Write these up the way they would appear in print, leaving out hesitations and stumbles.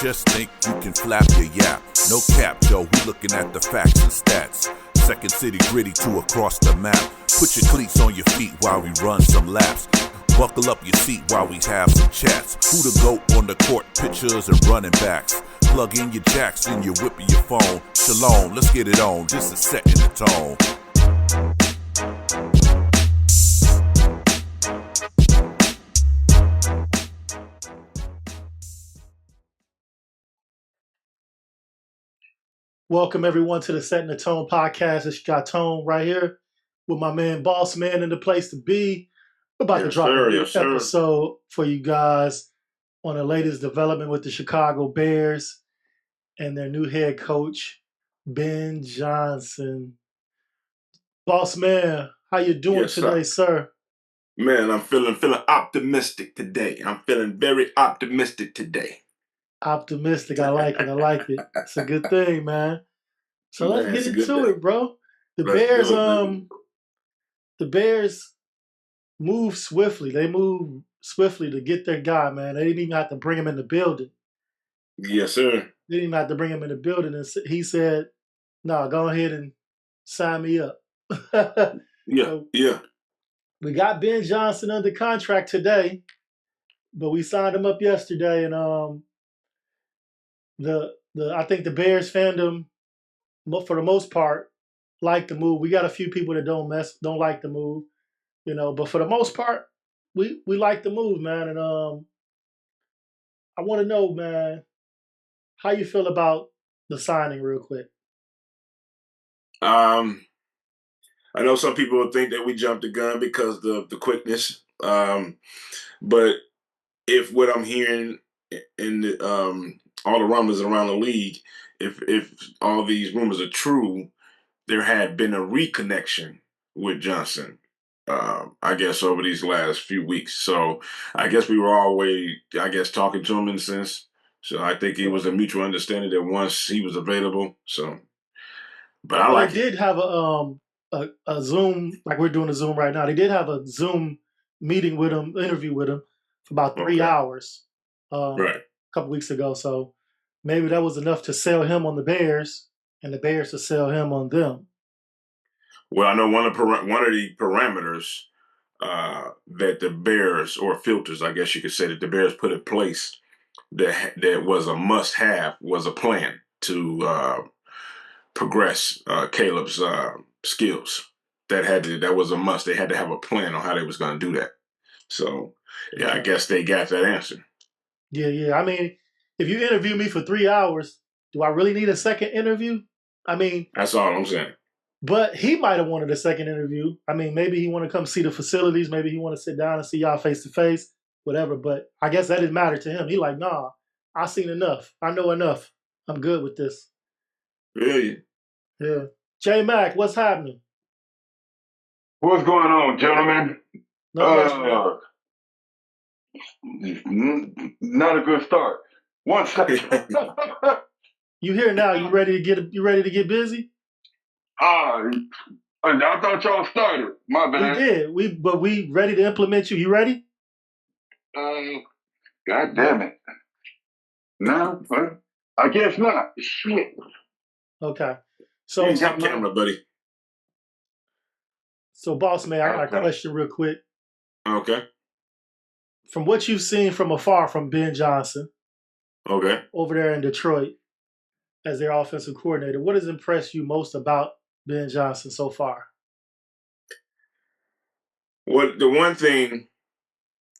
just think you can flap your yap. No cap, yo, we looking at the facts and stats. Second city gritty to across the map. Put your cleats on your feet while we run some laps. Buckle up your seat while we have some chats. Who the GOAT on the court, pictures and running backs. Plug in your jacks and you whip your phone. Shalom, let's get it on, just a set in the tone. Welcome everyone to the Setting the Tone podcast. It's got Tone right here with my man Boss Man in the place to be. We're about to drop a new episode for you guys on the latest development with the Chicago Bears and their new head coach, Ben Johnson. Boss Man, how you doing today, sir? Man, I'm feeling optimistic today. I'm feeling very optimistic today. Optimistic, I like it. It's a good thing, man. So let's get into it, bro. The Bears move swiftly. They move swiftly to get their guy, man. They didn't even have to bring him in the building. Yes, sir. They didn't even have to bring him in the building. And he said, no, go ahead and sign me up. Yeah. We got Ben Johnson under contract today, but we signed him up yesterday, and I think the Bears fandom, for the most part, like the move. We got a few people that don't like the move, but for the most part, we like the move, man. And I want to know, man, how you feel about the signing, real quick. I know some people think that we jumped the gun because of the quickness, but if what I'm hearing in all the rumblings around the league, if all these rumors are true, there had been a reconnection with Johnson, I guess, over these last few weeks. So I guess we were always, talking to him in a sense. So I think it was a mutual understanding that once he was available. So, but I did have a Zoom, like we're doing a Zoom right now. They did have a Zoom meeting with him, interview with him for about 3 hours a couple weeks ago. So maybe that was enough to sell him on the Bears and the Bears to sell him on them. Well, I know one of the parameters that the Bears, or filters, I guess you could say, that the Bears put in place that was a must-have was a plan to progress Caleb's skills. That was a must. They had to have a plan on how they was going to do that. So, yeah, I guess they got that answer. Yeah. I mean, if you interview me for 3 hours, do I really need a second interview? I mean, that's all I'm saying. But he might have wanted a second interview. I mean, maybe he want to come see the facilities. Maybe he want to sit down and see y'all face to face, whatever. But I guess that didn't matter to him. He like, nah, I seen enough. I know enough. I'm good with this. Really? Yeah. J Mac, what's happening? What's going on, gentlemen? Not a good start. One second. You here now? You ready to get busy? I thought y'all started. My bad. We did. But we ready to implement you. You ready? God damn it. No, I guess not. Shit. Okay. So you got camera, buddy. So, Boss Man, I got a question real quick. Okay. From what you've seen from afar from Ben Johnson, okay, over there in Detroit as their offensive coordinator, what has impressed you most about Ben Johnson so far? Well, the one thing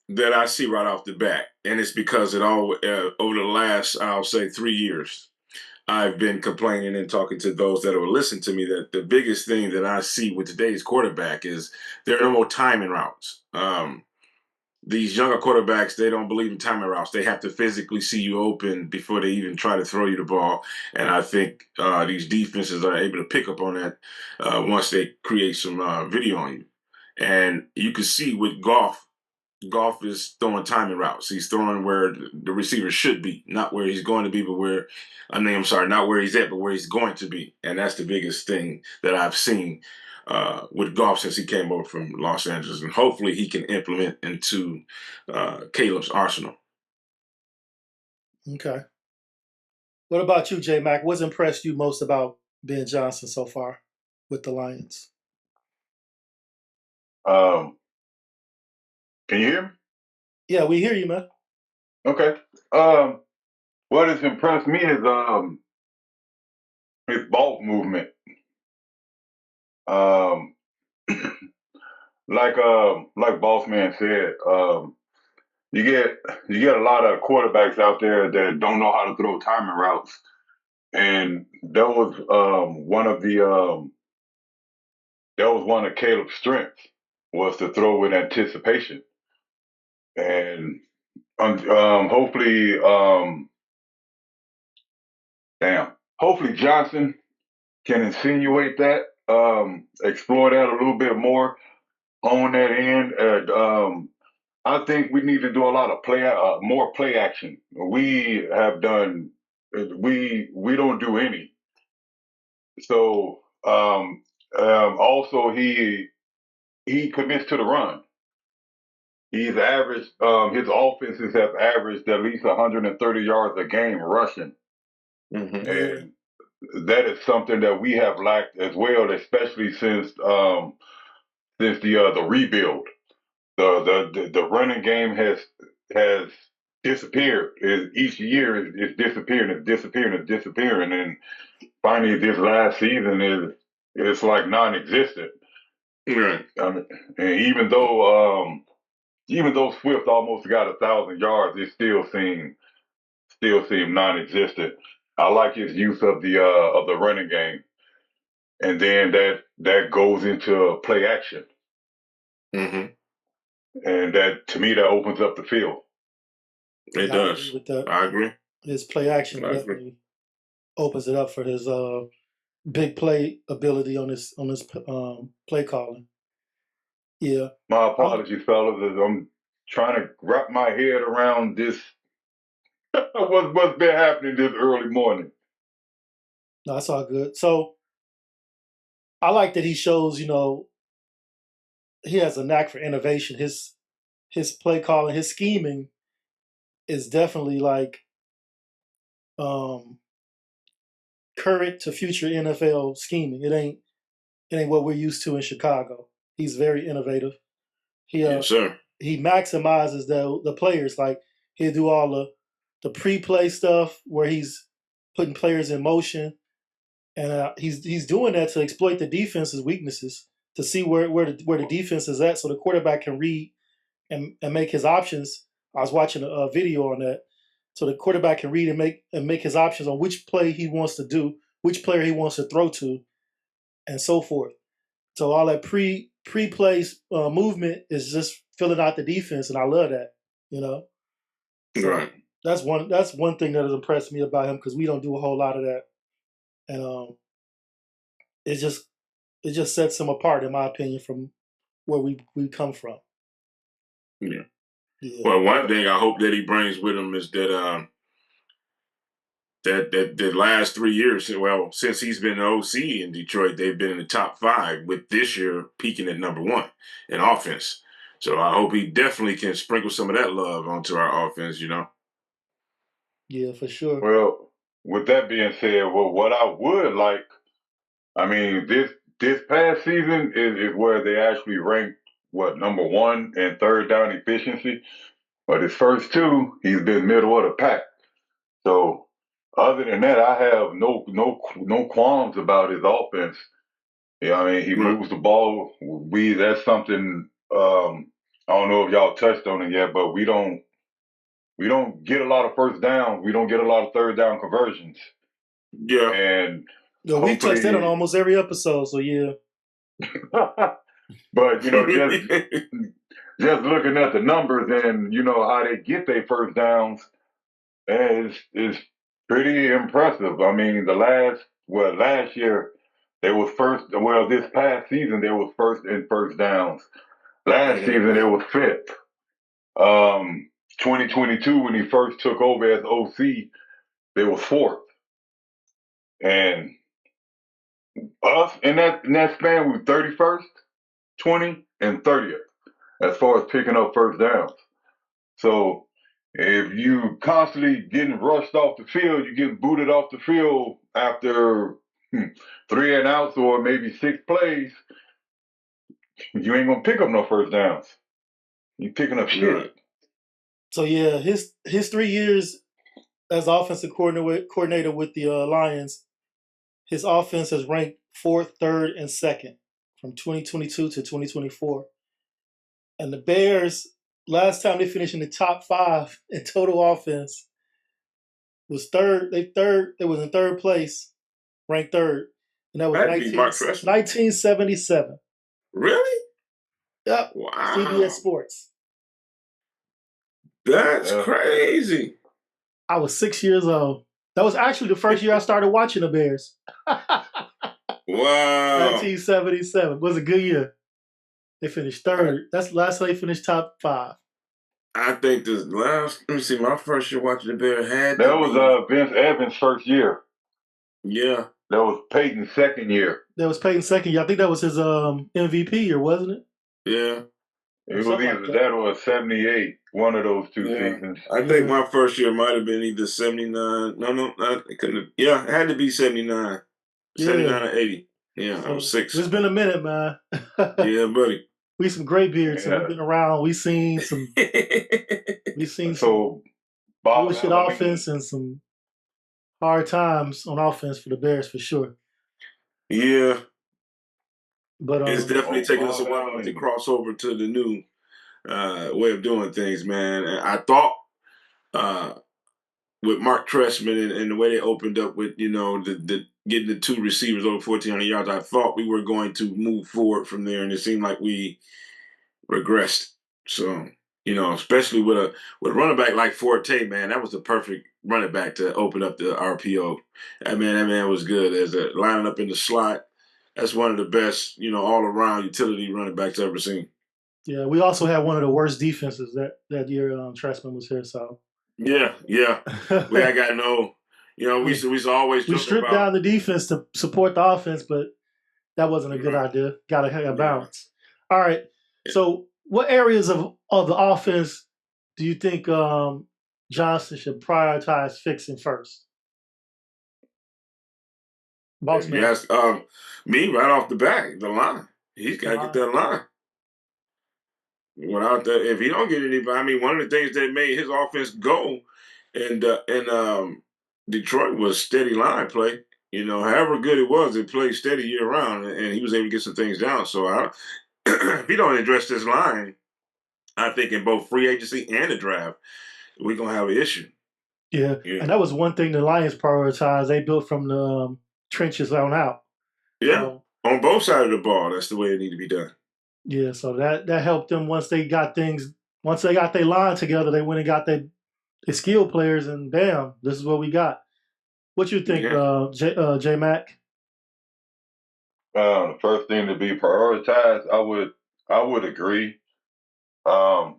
that I see right off the bat, and it's because over the last, I'll say, 3 years, I've been complaining and talking to those that will listen to me that the biggest thing that I see with today's quarterback is there are no timing routes. These younger quarterbacks, they don't believe in timing routes. They have to physically see you open before they even try to throw you the ball. And I think these defenses are able to pick up on that once they create some video on you. And you can see with Goff is throwing timing routes. He's throwing where the receiver should be, not where he's going to be, but not where he's at, but where he's going to be. And that's the biggest thing that I've seen with Goff since he came over from Los Angeles. And hopefully he can implement into Caleb's arsenal. Okay. What about you, J Mac? What's impressed you most about Ben Johnson so far with the Lions? Can you hear me? Yeah, we hear you, man. Okay. What has impressed me is his ball movement. Like Boss Man said, you get a lot of quarterbacks out there that don't know how to throw timing routes, and that was one of Caleb's strengths, was to throw with anticipation, and hopefully, hopefully Johnson can insinuate that, explore that a little bit more on that end. And I think we need to do a lot of more play action. We have done, we don't do any. So also he commits to the run. He's averaged, his offenses have averaged at least 130 yards a game rushing. Mm-hmm. And that is something that we have lacked as well, especially since the rebuild. The running game has disappeared. Each year is disappearing, it's disappearing, and finally this last season it's like non-existent. Right. I mean, and even though Swift almost got 1,000 yards, it still seemed non-existent. I like his use of the running game, and then that goes into play action. Mm-hmm. And that, to me, that opens up the field. It does. I agree. His play action definitely opens it up for his big play ability on his play calling. Yeah. My apologies, fellas, as I'm trying to wrap my head around this. What's been happening this early morning? No, that's all good. So I like that he shows, he has a knack for innovation. His play calling, his scheming is definitely like current to future NFL scheming. It ain't what we're used to in Chicago. He's very innovative. Yes, sir. He maximizes the players. Like he'll do all the pre-play stuff where he's putting players in motion, and he's doing that to exploit the defense's weaknesses, to see where the defense is at, so the quarterback can read and make his options. I was watching a video on that, so the quarterback can read and make his options on which play he wants to do, which player he wants to throw to, and so forth. So all that pre-play movement is just filling out the defense, and I love that. So right. That's one thing that has impressed me about him, because we don't do a whole lot of that, and it just sets him apart, in my opinion, from where we come from. Yeah. Well, one thing I hope that he brings with him is that that the last 3 years, well, since he's been an OC in Detroit, they've been in the top 5, with this year peaking at number 1 in offense. So I hope he definitely can sprinkle some of that love onto our offense, Yeah, for sure. Well, with that being said, well, what I would like, I mean, this past season is where they actually ranked number 1 in third down efficiency, but his first 2, he's been middle of the pack. So other than that, I have no qualms about his offense. Yeah, I mean, he moves the ball. That's something. I don't know if y'all touched on it yet, but we don't get a lot of first downs. We don't get a lot of third down conversions. Yeah, and we touched that on almost every episode. So yeah. But just looking at the numbers and how they get their first downs is pretty impressive. I mean, last year they was first. Well, this past season they was first in first downs. Last season it was 5th. 2022, when he first took over as OC, they was 4th. And us in that span, we were 31st, 20, and 30th as far as picking up first downs. So If you constantly getting rushed off the field, you get booted off the field after 3 and outs or maybe 6 plays, you ain't gonna pick up no first downs. You picking up shit. So yeah, his 3 years as offensive coordinator with the Lions, his offense has ranked 4th, 3rd, and 2nd from 2022 to 2024. And the Bears, last time they finished in the top 5 in total offense, was 3rd. They was in 3rd place, ranked 3rd, and that was 1977. Really? Yep. Wow. CBS Sports. That's crazy. I was 6 years old. That was actually the first year I started watching the Bears. Wow. 1977. It was a good year. They finished 3rd. That's the last time they finished top 5. I think this last, let me see, my first year watching the Bears had that was Vince Evans' first year. Yeah. That was Peyton's second year. That was Peyton's second year. I think that was his MVP year, wasn't it? Yeah. It was either that or 78, one of those 2 seasons. I think my first year might have been either 79. No, it couldn't have. Yeah, it had to be 79. 79 or 80. Yeah, I was 6. It's been a minute, man. Yeah, buddy. We some gray beards, so we've been around. We've seen some bullshit offense and some hard times on offense for the Bears for sure. Yeah. But it's definitely taking us a while to cross over to the new way of doing things, man. And I thought with Mark Trestman and the way they opened up with, the getting the 2 receivers over 1,400 yards, I thought we were going to move forward from there, and it seemed like we regressed. So, especially with a running back like Forte, man, that was the perfect running back to open up the RPO. That man was good as a lining up in the slot. That's one of the best, all-around utility running backs I've ever seen. Yeah, we also had one of the worst defenses that year Trestman was here. So yeah, we got no, we always we stripped down the defense to support the offense, but that wasn't a good idea. Got to have a balance. All right, so what areas of the offense do you think Johnson should prioritize fixing first? Boss man. Yes, me right off the bat, the line. He's got to get that line. Without that, if he don't get anybody, one of the things that made his offense go in Detroit was steady line play. However good it was, it played steady year round, and he was able to get some things down. So if he don't address this line, I think in both free agency and the draft, we're gonna have an issue. Yeah, and that was one thing the Lions prioritized. They built from the trenches on out. Yeah, on both sides of the ball, that's the way it need to be done. Yeah, so that helped them once they got their line together, they went and got their skill players, and bam, this is what we got. What you think, J Mac? The first thing to be prioritized, I would agree. My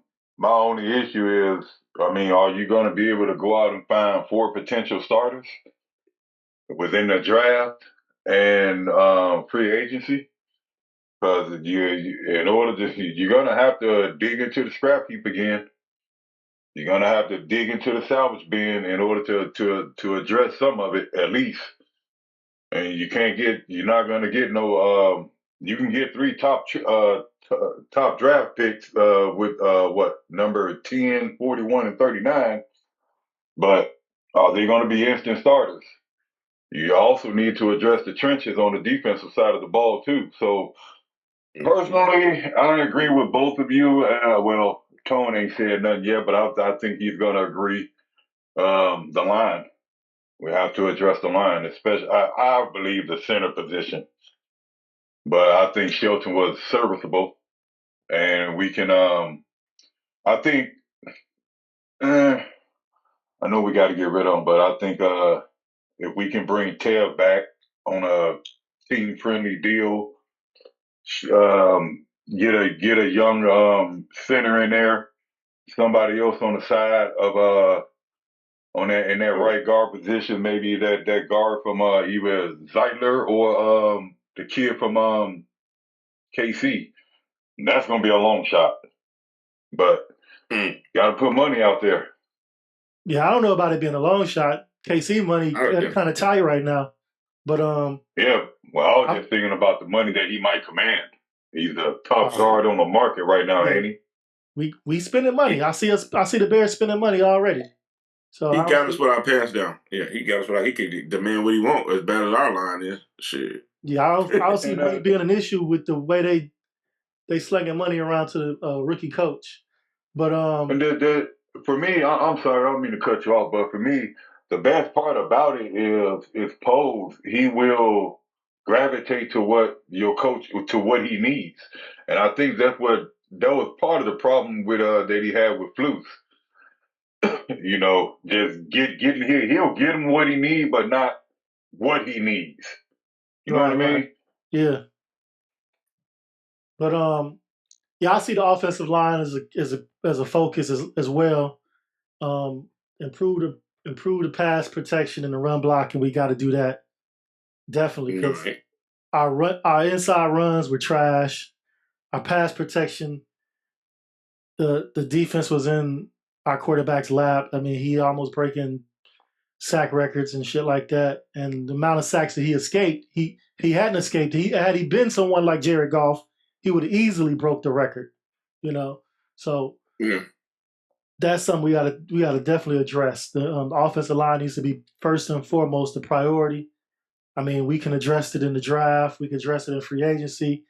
only issue is, are you going to be able to go out and find 4 potential starters within the draft and free agency? Because you're going to have to dig into the scrap heap again. You're going to have to dig into the salvage bin in order to address some of it, at least. And you're not going to get no, you can get 3 top draft picks with number 10, 41, and 39, but are they going to be instant starters? You also need to address the trenches on the defensive side of the ball too. So personally, I agree with both of you. Tone ain't said nothing yet, but I think he's going to agree. The line. We have to address the line, especially, I believe, the center position. But I think Shelton was serviceable. And we can, I think, I know we got to get rid of him, but I think if we can bring Tev back on a team-friendly deal, get a young center in there, somebody else on the side of in that right guard position, maybe that guard from either Zeitler or the kid from KC. That's gonna be a long shot, but gotta put money out there. Yeah, I don't know about it being a long shot. KC money kind of tight right now. But yeah, well, I was just thinking about the money that he might command. He's a top guard on the market right now, ain't he? We spending money. I see the Bears spending money already. So he got us with our pants down. Yeah, he got us with he could demand what he want as bad as our line is. Shit. Yeah, I don't see money being an issue with the way they slinging money around to the rookie coach. But for me, I'm sorry, I don't mean to cut you off, but for me, the best part about it is Poles. He will gravitate to what your coach to what he needs, and I think that was part of the problem with that he had with Flus. You know, just getting here. He'll get him what he needs, but not what he needs. You know what I mean? Right. Yeah. But yeah, I see the offensive line as a focus as well. Improve the pass protection and the run blocking. We got to do that definitely because our inside runs were trash. Our pass protection, the defense was in our quarterback's lap. I mean, he almost breaking sack records and shit like that. And the amount of sacks that he escaped, he hadn't escaped. Had he been someone like Jared Goff, he would have easily broke the record. You know, so that's something we gotta definitely address. The offensive line needs to be first and foremost the priority. I mean, we can address it in the draft. We can address it in free agency.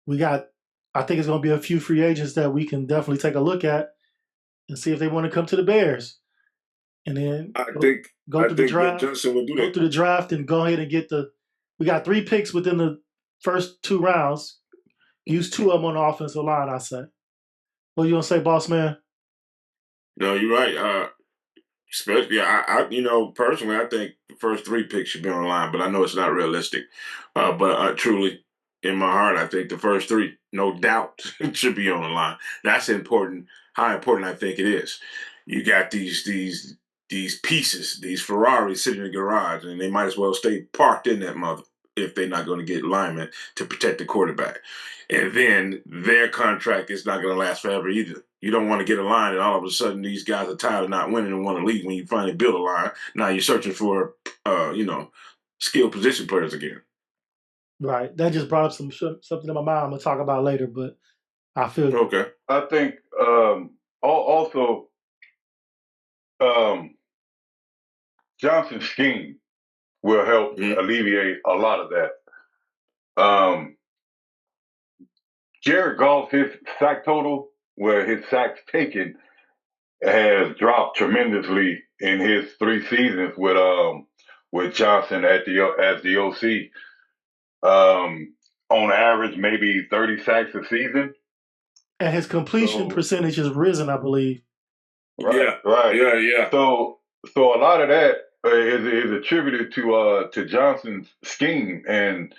I think it's going to be a few free agents that we can definitely take a look at and see if they want to come to the Bears. And then go through the draft. Johnson would do go through the draft and go ahead and get we got 3 picks within the first 2 rounds. Use 2 of them on the offensive line, I say. What you going to say, boss man? No, you're right. Especially, personally, I think the first 3 picks should be on the line, but I know it's not realistic. But truly, in my heart, I think the first 3, no doubt, should be on the line. That's important. How important I think it is. You got these pieces, these Ferraris sitting in the garage, and they might as well stay parked in that mother if they're not going to get linemen to protect the quarterback. And then their contract is not going to last forever either. You don't want to get a line and all of a sudden these guys are tired of not winning and want to leave when you finally build a line. Now you're searching for, skilled position players again. Right. That just brought up something in my mind I'm going to talk about later, but I feel okay. I think also Johnson's scheme will help alleviate a lot of that. Jared Goff, his sack total, where his sacks taken, has dropped tremendously in his 3 seasons with Johnson as the OC. On average, maybe 30 sacks a season. And his completion percentage has risen, I believe. Right, right. Yeah. So a lot of that is attributed to Johnson's scheme and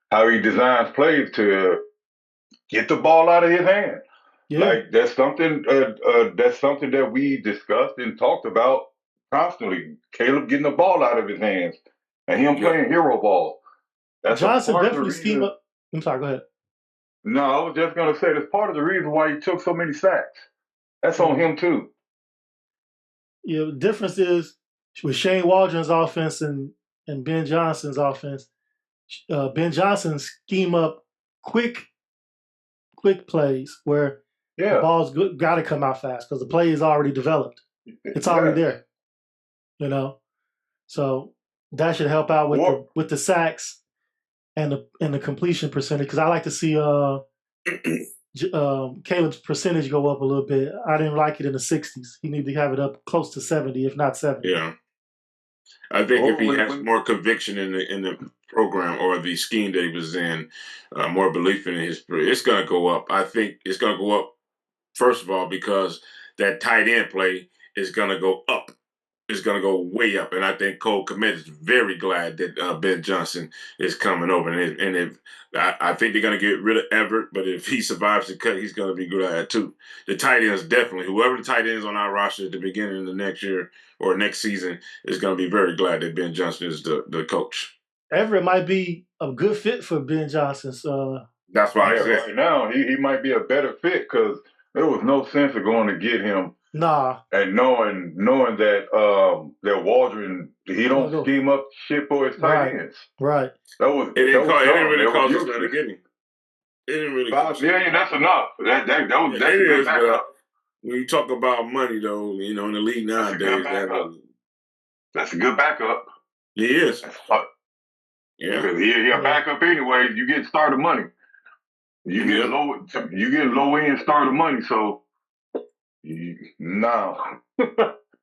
how he designs plays to get the ball out of his hand. Yeah. Like that's something that we discussed and talked about constantly. Caleb getting the ball out of his hands and him playing hero ball. That's Johnson definitely scheme up. I'm sorry, go ahead. No, I was just gonna say that's part of the reason why he took so many sacks. That's on him too. Yeah, the difference is with Shane Waldron's offense and Ben Johnson's offense. Ben Johnson scheme up quick plays where the ball's got to come out fast because the play is already developed. It's already there, So that should help out with the sacks and the completion percentage. Because I like to see Caleb's percentage go up a little bit. I didn't like it in the 60s. He needs to have it up close to 70, if not 70. Yeah. I think if he has more conviction in the program or the scheme that he was in, more belief in his, it's going to go up. I think it's going to go up, first of all, because that tight end play is going to go up. It's going to go way up. And I think Cole Kmet is very glad that Ben Johnson is coming over. And I think they're going to get rid of Everett, but if he survives the cut, he's going to be glad too. The tight ends definitely, whoever the tight ends on our roster at the beginning of the next year or next season is going to be very glad that Ben Johnson is the coach. Everett might be a good fit for Ben Johnson. That's why I said right now he might be a better fit because there was no sense of going to get him Nah. And knowing that Waldron, he don't scheme up shit for his tight ends. Right. It didn't cost us nothing to get him. It didn't really cost $5 million. That's enough. That's a good backup. When you talk about money, though, in the league nowadays, that's a good backup. He is. Yeah, because he a backup anyway. You get starter money. You get low end starter money. So no.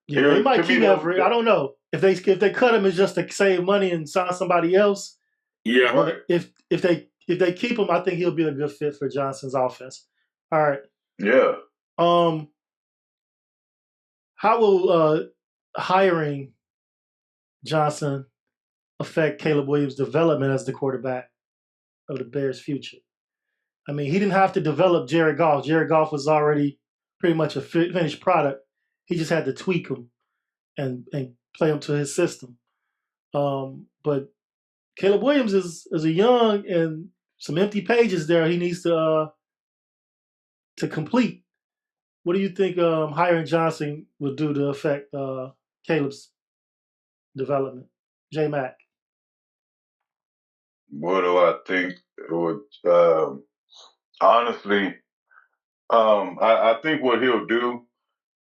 Yeah, they might keep Everett. I don't know if they cut him, it's just to save money and sign somebody else. Yeah. But if they keep him, I think he'll be a good fit for Johnson's offense. All right. Yeah. How will hiring Johnson affect Caleb Williams' development as the quarterback of the Bears' future? I mean, he didn't have to develop Jared Goff. Jared Goff was already pretty much a finished product. He just had to tweak him and play him to his system. But Caleb Williams is a young and some empty pages there he needs to complete. What do you think hiring Johnson will do to affect Caleb's development? J-Mac. What do I think? Honestly, I think what he'll do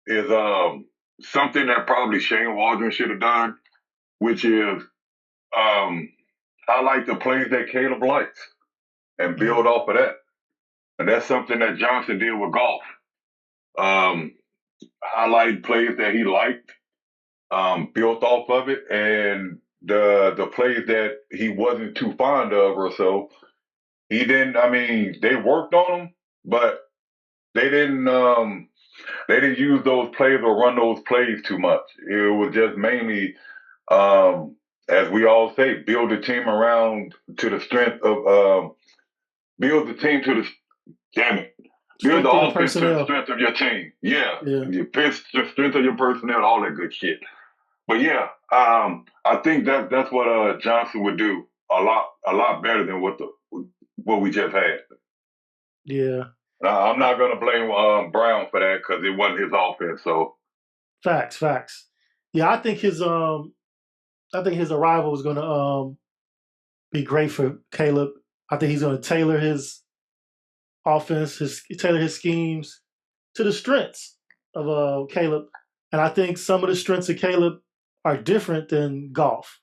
is something that probably Shane Waldron should have done, which is highlight the plays that Caleb likes and build off of that. And that's something that Johnson did with Goff. Highlight plays that he liked, built off of it, and the plays that he wasn't too fond of or so, he didn't. I mean, they worked on them, but they didn't use those plays or run those plays too much. It was just mainly, as we all say, build the team around to the strength of build the team to the damn it. Build the offense to the strength of your team. Yeah. The strength of your personnel, all that good shit. But yeah, I think that's what Johnson would do a lot better than what we just had. Yeah. I'm not gonna blame Brown for that because it wasn't his offense. So facts. Yeah, I think his arrival is gonna be great for Caleb. I think he's gonna tailor his offense, tailor his schemes to the strengths of Caleb. And I think some of the strengths of Caleb are different than Goff.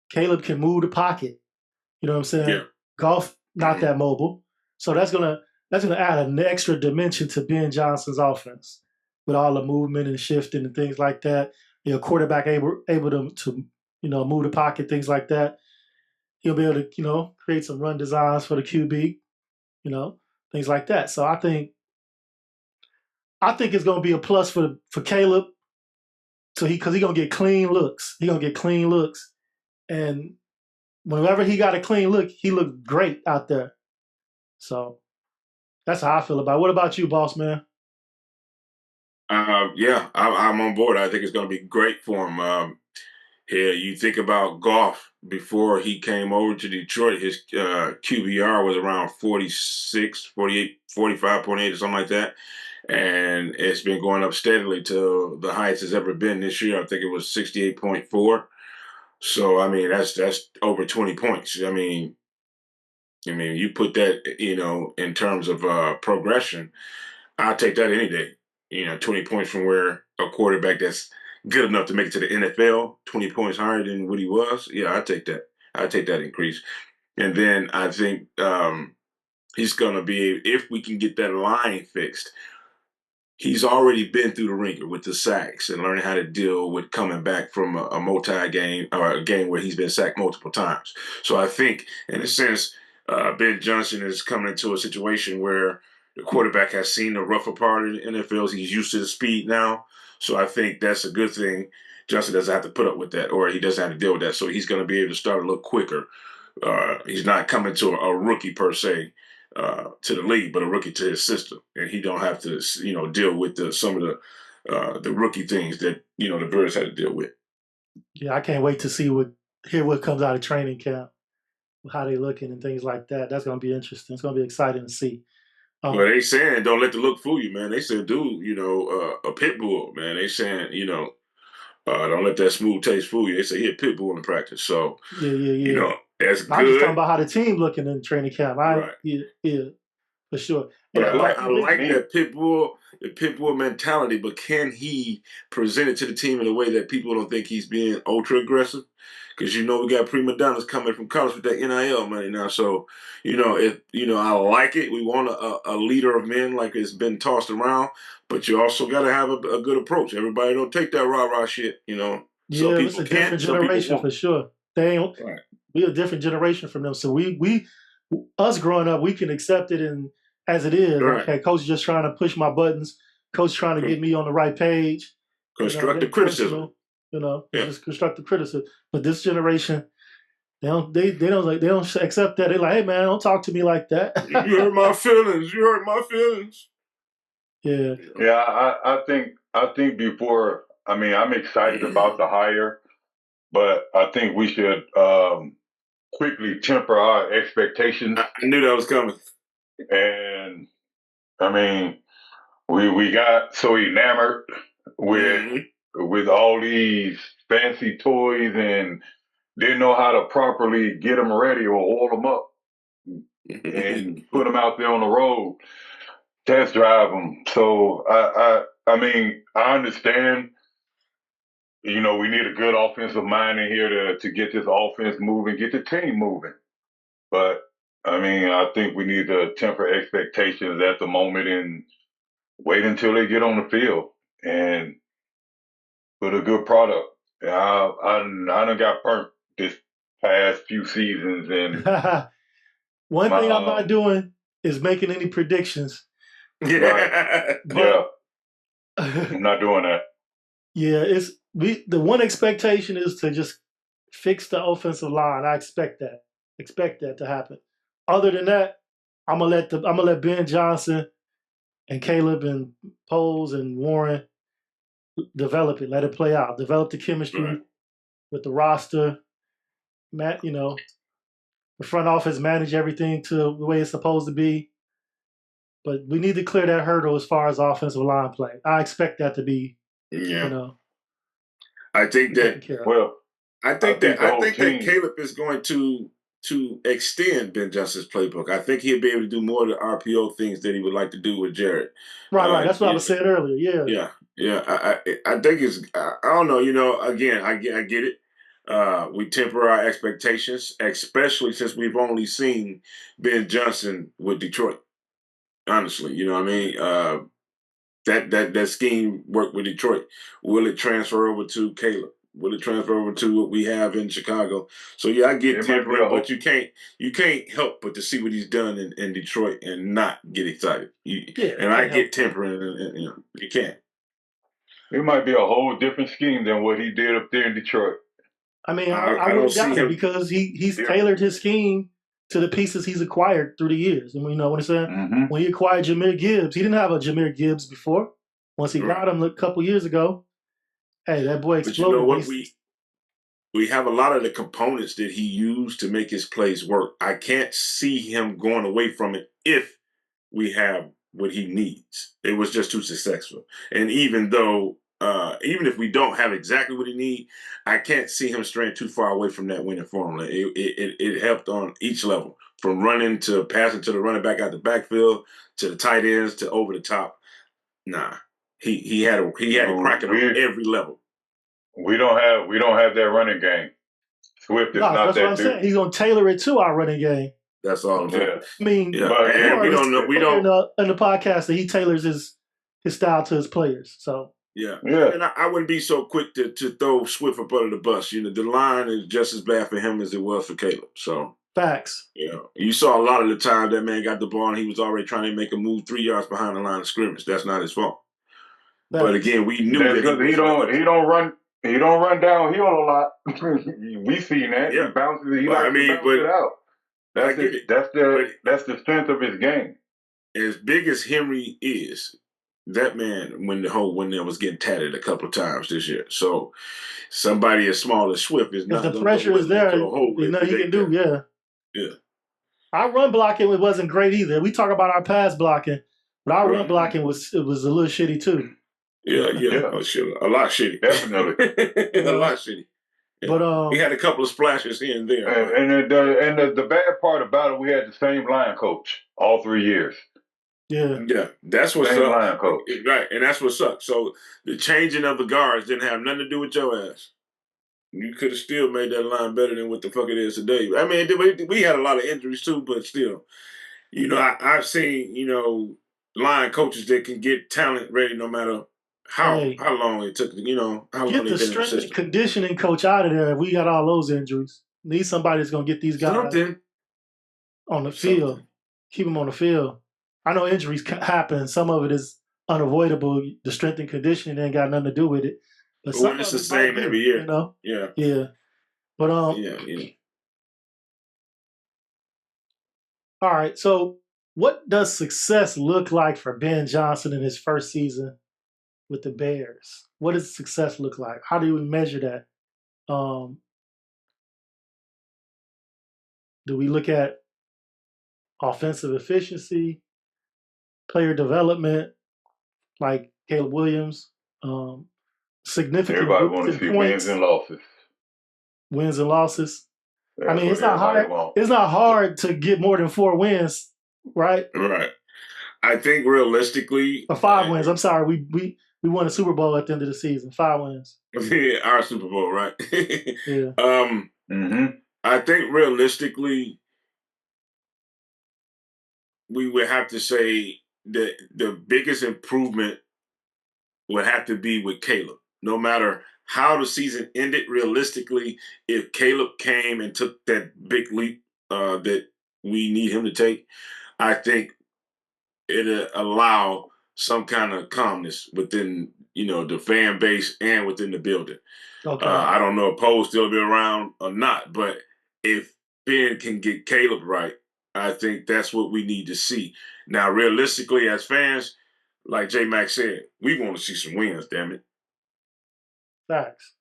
Caleb can move the pocket. You know what I'm saying? Yeah. Goff not that mobile. So that's gonna add an extra dimension to Ben Johnson's offense with all the movement and shifting and things like that. Quarterback able to move the pocket, things like that. He'll be able to create some run designs for the QB, things like that. So I think it's going to be a plus for Caleb. So because he's going to get clean looks. And whenever he got a clean look, he looked great out there. So that's how I feel about it. What about you, boss man? Yeah, I'm on board. I think it's going to be great for him. You think about Goff before he came over to Detroit, his QBR was around 46, 48, 45.8 or something like that. And it's been going up steadily to the highest it's ever been this year. I think it was 68.4. So, I mean, that's over 20 points. I mean, you put that, in terms of progression, I'll take that any day. 20 points from where a quarterback that's good enough to make it to the NFL, 20 points higher than what he was. Yeah, I take that. I take that increase. And then I think he's going to be, if we can get that line fixed, he's already been through the ringer with the sacks and learning how to deal with coming back from a multi-game or a game where he's been sacked multiple times. So I think, in a sense, Ben Johnson is coming into a situation where the quarterback has seen the rougher part of the NFL. He's used to the speed now. So I think that's a good thing. Johnson doesn't have to put up with that, or he doesn't have to deal with that. So he's going to be able to start a little quicker. He's not coming to a rookie per se to the league, but a rookie to his system, and he don't have to, deal with some of the rookie things that the Bears had to deal with. Yeah, I can't wait to hear what comes out of training camp, how they looking and things like that. That's going to be interesting. It's going to be exciting to see. Well, they saying don't let the look fool you, man. They said, dude, a pit bull, man. They saying, don't let that smooth taste fool you. They say he a pit bull in practice. So, yeah. That's good. I'm just talking about how the team looking in training camp. Right. Yeah, for sure. But I like that pit bull, the pit bull mentality. But can he present it to the team in a way that people don't think he's being ultra aggressive? Because we got prima donnas coming from college with that NIL money now. So I like it. We want a leader of men like it's been tossed around, but you also got to have a good approach. Everybody don't take that rah shit. Yeah, it's a different generation for sure. They ain't. Right. We're a different generation from them. So we us growing up, we can accept it and as it is. Right. Okay, coach just trying to push my buttons. Coach trying to get me on the right page. Constructive criticism. Just constructive criticism. But this generation, they don't accept that. They're like, hey man, don't talk to me like that. You hurt my feelings. You hurt my feelings. Yeah. Yeah, I think before. I mean, I'm excited about the hire, but I think we should quickly temper our expectations. I knew that was coming. And I mean, we got so enamored with all these fancy toys and didn't know how to properly get them ready or oil them up and put them out there on the road, test drive them. So I mean, I understand. We need a good offensive mind in here to get this offense moving, get the team moving. But I mean, I think we need to temper expectations at the moment and wait until they get on the field and put a good product. I done got burnt this past few seasons, and one thing I'm not doing is making any predictions. Yeah, I'm not doing that. Yeah, the one expectation is to just fix the offensive line. I expect that to happen. Other than that, I'm gonna let Ben Johnson and Caleb and Poles and Warren develop it, let it play out, develop the chemistry with the roster. Matt, the front office manage everything to the way it's supposed to be. But we need to clear that hurdle as far as offensive line play. I expect that to be, I think that. Well, I think that Caleb is going to extend Ben Johnson's playbook. I think he'll be able to do more of the RPO things that he would like to do with Jared. Right. That's what I was saying earlier. Yeah. I think it's. I don't know. Again, I get it. We temper our expectations, especially since we've only seen Ben Johnson with Detroit. Honestly, you know what I mean. That scheme worked with Detroit. Will it transfer over to Caleb? Will it transfer over to what we have in Chicago? So yeah, I get tempering, but you can't help but to see what he's done in Detroit and not get excited. I get tempering, and you can't. It might be a whole different scheme than what he did up there in Detroit. I mean, I wouldn't doubt it because he's tailored his scheme to the pieces he's acquired through the years. And what I'm saying? Mm-hmm. When he acquired Jahmyr Gibbs, he didn't have a Jahmyr Gibbs before. Once he got him a couple years ago, hey, that boy exploded. But you know what? We have a lot of the components that he used to make his plays work. I can't see him going away from it if we have what he needs. It was just too successful. And even if we don't have exactly what he needs, I can't see him straying too far away from that winning formula. It helped on each level, from running to passing to the running back out the backfield to the tight ends to over the top. Nah, he had a crack on every level. We don't have that running game. Swift is not that's that what I'm dude. saying. He's gonna tailor it to our running game. That's all I'm saying. I mean, we don't know. We don't in the podcast that he tailors his style to his players. So. Yeah. And I wouldn't be so quick to throw Swift up under the bus. The line is just as bad for him as it was for Caleb. So facts. You saw a lot of the time that man got the ball and he was already trying to make a move 3 yards behind the line of scrimmage. That's not his fault. Facts. But again, we knew that he don't run downhill a lot. We seen that. Yeah. He bounces. He likes to bounce it out. That's the strength of his game. As big as Henry is, that man, when there was getting tatted a couple of times this year. So somebody as small as Swift is not. If the pressure is there, he can do. Yeah. Our run blocking wasn't great either. We talk about our pass blocking, but our run blocking was a little shitty too. Yeah. Oh, shit. A lot shitty. Definitely. A lot shitty. Yeah. But he had a couple of splashes here and there. And the bad part about it, we had the same line coach all 3 years. Yeah, that's what same sucked. Line coach. Right, and that's what sucked. So the changing of the guards didn't have nothing to do with your ass. You could have still made that line better than what the fuck it is today. I mean, we had a lot of injuries too, but still, I've seen line coaches that can get talent ready no matter how long it took. How long get the strength and conditioning coach out of there. If we got all those injuries, need somebody that's gonna get these guys on the field, keep them on the field. I know injuries happen. Some of it is unavoidable. The strength and conditioning ain't got nothing to do with it. But it's the same every year. Yeah. But All right. So, what does success look like for Ben Johnson in his first season with the Bears? What does success look like? How do we measure that? Do we look at offensive efficiency, player development, like Caleb Williams, significant Everybody want to see points, wins and losses. I mean, it's not hard. It's not hard to get more than 4 wins, right? Right. I think realistically, or 5 wins. I'm sorry, we won a Super Bowl at the end of the season. 5 wins. Our Super Bowl, right? Yeah. I think realistically, we would have to say that the biggest improvement would have to be with Caleb. No matter how the season ended, realistically, if Caleb came and took that big leap that we need him to take, I think it'll allow some kind of calmness within, the fan base and within the building. Okay. I don't know if Poe's still be around or not, but if Ben can get Caleb right, I think that's what we need to see. Now, realistically, as fans, like J Mac said, we want to see some wins, damn it. Facts.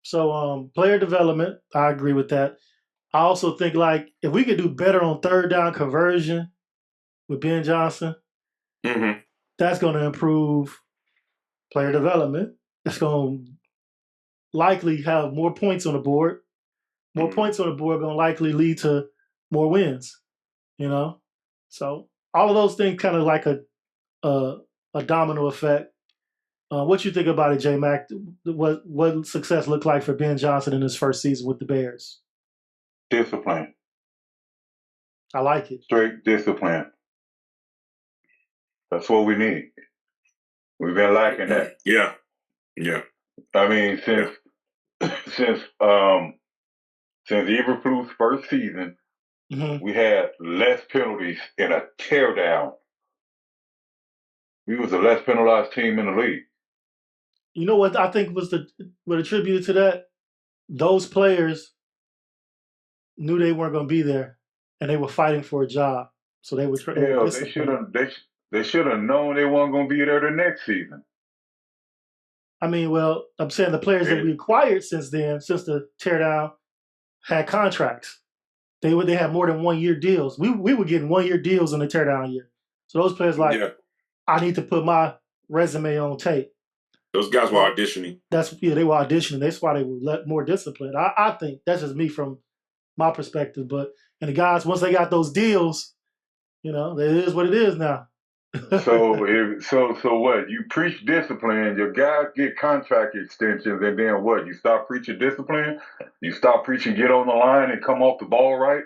So, player development, I agree with that. I also think, like, if we could do better on third down conversion with Ben Johnson, that's going to improve player development. It's going to likely have more points on the board. More points on the board going to likely lead to more wins, So all of those things kind of like a domino effect. What you think about it, J Mac? What success looked like for Ben Johnson in his first season with the Bears? Discipline. I like it. Straight discipline. That's what we need. We've been lacking that. Yeah. I mean, since Eberflus' first season, we had less penalties in a teardown. We was the less penalized team in the league. You know what I think was what attributed to that? Those players knew they weren't going to be there, and they were fighting for a job. So they were. They should have known they weren't going to be there the next season. I mean, well, I'm saying the players that we acquired since the teardown, had contracts. They had more than 1 year deals. We were getting 1 year deals in the teardown year. So those players I need to put my resume on tape. Those guys were auditioning. They were auditioning. That's why they were more disciplined. I think that's just me from my perspective. And the guys, once they got those deals, it is what it is now. So what? You preach discipline, your guys get contract extensions, and then what? You stop preaching discipline? You stop preaching get on the line and come off the ball right?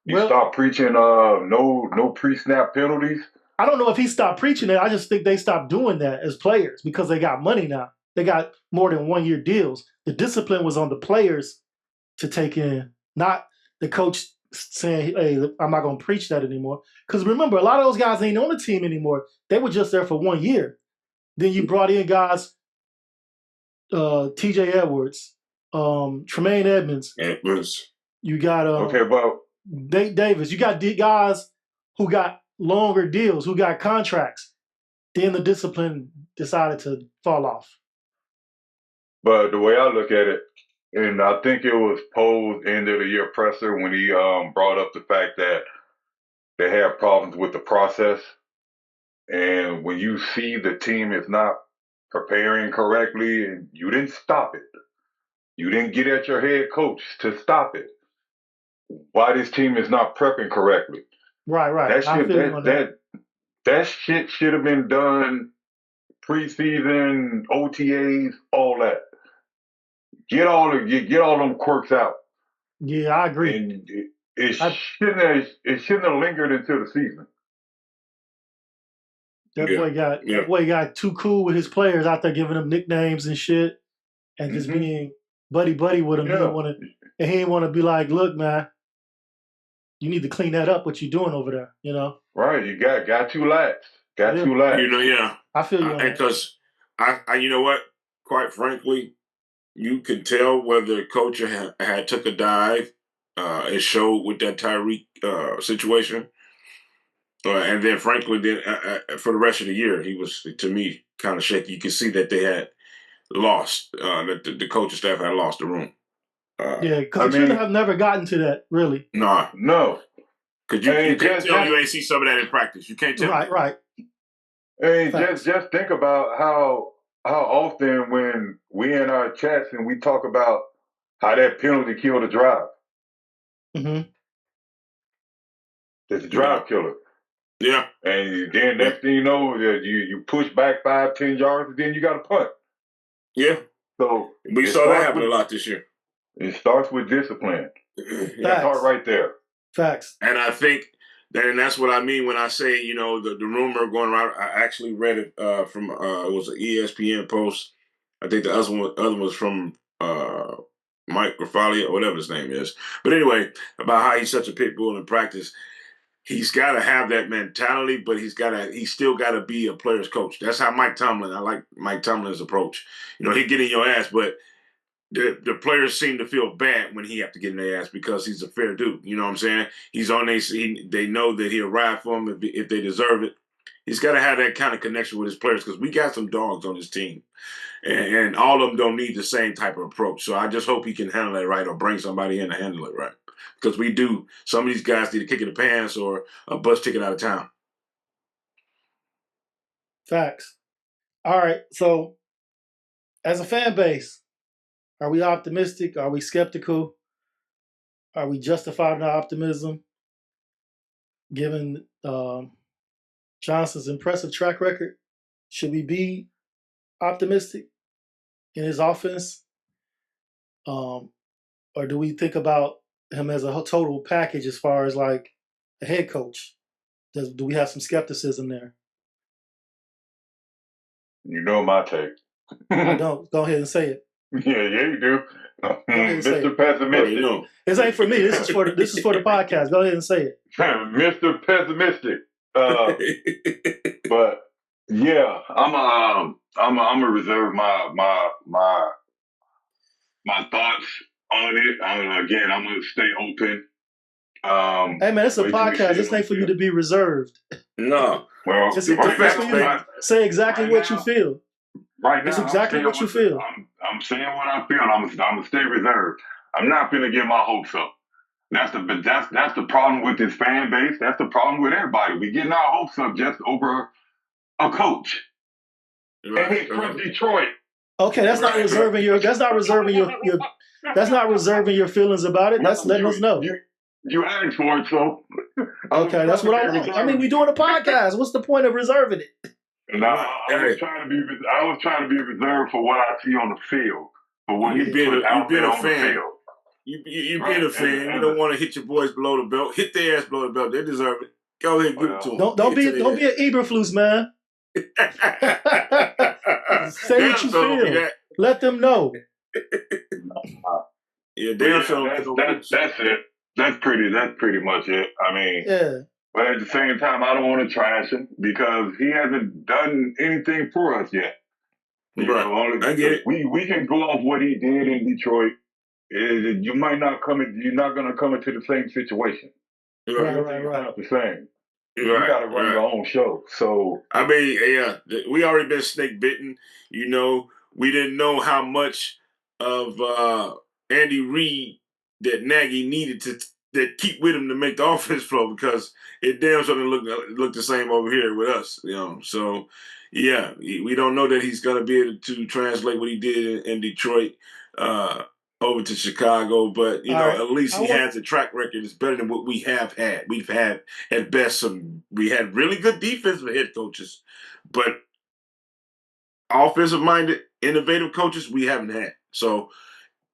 You stop preaching no pre-snap penalties? I don't know if he stopped preaching it. I just think they stopped doing that as players because they got money now. They got more than 1 year deals. The discipline was on the players to take in, not the coach saying, hey, I'm not going to preach that anymore. Because remember, a lot of those guys ain't on the team anymore. They were just there for 1 year. Then you brought in guys, TJ Edwards, Tremaine Edmonds. You got Nate Davis. You got guys who got longer deals, who got contracts. Then the discipline decided to fall off. But the way I look at it, and I think it was Poe's end of the year presser when he brought up the fact that They have problems with the process. And when you see the team is not preparing correctly and you didn't stop it, you didn't get at your head coach to stop it. Why this team is not prepping correctly? Right. That shit should have been done preseason, OTAs, all that. Get all them quirks out. Yeah, I agree. And it shouldn't have lingered until the season. That boy got too cool with his players out there, giving them nicknames and shit, and just being buddy with them. Yeah. He didn't want to be like, look, man, you need to clean that up. What you doing over there? You know? Right. You got too lax. Too lax. You know, yeah. I feel you. Because I, you know what? Quite frankly, you could tell whether coach had took a dive. It showed with that Tyreek situation. And then, frankly, for the rest of the year, he was, to me, kind of shaky. You could see that they had lost, that the coaching staff had lost the room. Because you have never gotten to that, really. No. Because you can't tell you ain't see some of that in practice. You can't tell. Right. Hey, just think about how often when we in our chats and we talk about how that penalty killed a drive. Mm-hmm. It's a drive killer. Yeah. And then next thing you know, you push back 5-10 yards, and then you got to punt. Yeah. So we saw that happen a lot this year. It starts with discipline. That part right there. Facts. And I think that's what I mean when I say, you know, the rumor going around. I actually read it from it was an ESPN post. I think the other one was from Mike Grafali or whatever his name is. But anyway, about how he's such a pit bull in practice. He's got to have that mentality, but he's still got to be a player's coach. That's how Mike Tomlin. I like Mike Tomlin's approach. You know, he get in your ass, but the players seem to feel bad when he have to get in their ass because he's a fair dude. You know what I'm saying? He's on they know that he'll ride for them if they deserve it. He's got to have that kind of connection with his players because we got some dogs on his team. And all of them don't need the same type of approach. So I just hope he can handle it right or bring somebody in to handle it right. Because we do. Some of these guys need a kick in the pants or a bus ticket out of town. Facts. All right. So as a fan base, are we optimistic? Are we skeptical? Are we justified in our optimism? Given Johnson's impressive track record, should we be optimistic in his offense? Or do we think about him as a total package as far as like a head coach? Do we have some skepticism there? You know my take. I don't. Go ahead and say it. Yeah, you do. Mr. Pessimistic. No. This ain't for me. This is for the podcast. Go ahead and say it. Mr. Pessimistic. But yeah, I'm gonna reserve my thoughts on it. Again, I'm gonna stay open. Hey man, it's a podcast. This ain't for you to be reserved. No. Well, it's for you to say exactly what you feel. Right now, it's exactly what you feel. I'm saying what I feel. I'm gonna stay reserved. I'm not gonna get my hopes up. That's the problem with this fan base. That's the problem with everybody. We getting our hopes up just over a coach. Right. And he's from Detroit. Okay, that's not reserving your feelings about it. That's letting us know. You asked for it, so okay, that's what I want. I mean, we doing a podcast. What's the point of reserving it? No, I was trying to be reserved for what I see on the field. For what you being a fan. Field. You being a fan. You don't want to hit your boys below the belt. Hit their ass below the belt. They deserve it. Go ahead, give it to them. Don't be an Eberflus, man. Say what you feel. Let them know. Yeah, damn sure. That's it. That's pretty much it. I mean, yeah. But at the same time, I don't want to trash him because he hasn't done anything for us yet. Right. I get it. We can go off what he did in Detroit. You're not going to come into the same situation. Right. Not the same. You got to run your own show. So I mean, yeah, we already been snake bitten. You know, we didn't know how much of Andy Reid that Nagy needed that keep with him to make the offense flow, because it damn sure didn't look the same over here with us, So, yeah, we don't know that he's going to be able to translate what he did in Detroit over to Chicago, but at least he has a track record that's better than what we have had. We've had at best we had really good defensive head coaches, but offensive-minded, innovative coaches we haven't had. So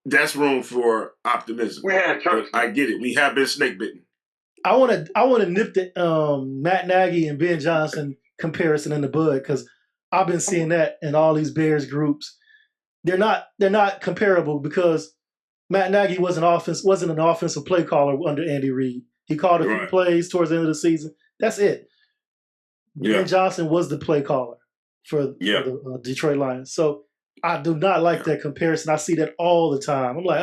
that's room for optimism. We had church. I get it. We have been snake bitten. I want to nip the Matt Nagy and Ben Johnson comparison in the bud, because I've been seeing that in all these Bears groups. They're not comparable, because Matt Nagy wasn't an offensive play caller under Andy Reid. He called a few plays towards the end of the season. That's it. Ben Johnson was the play caller for the Detroit Lions. So I do not like that comparison. I see that all the time. I'm like,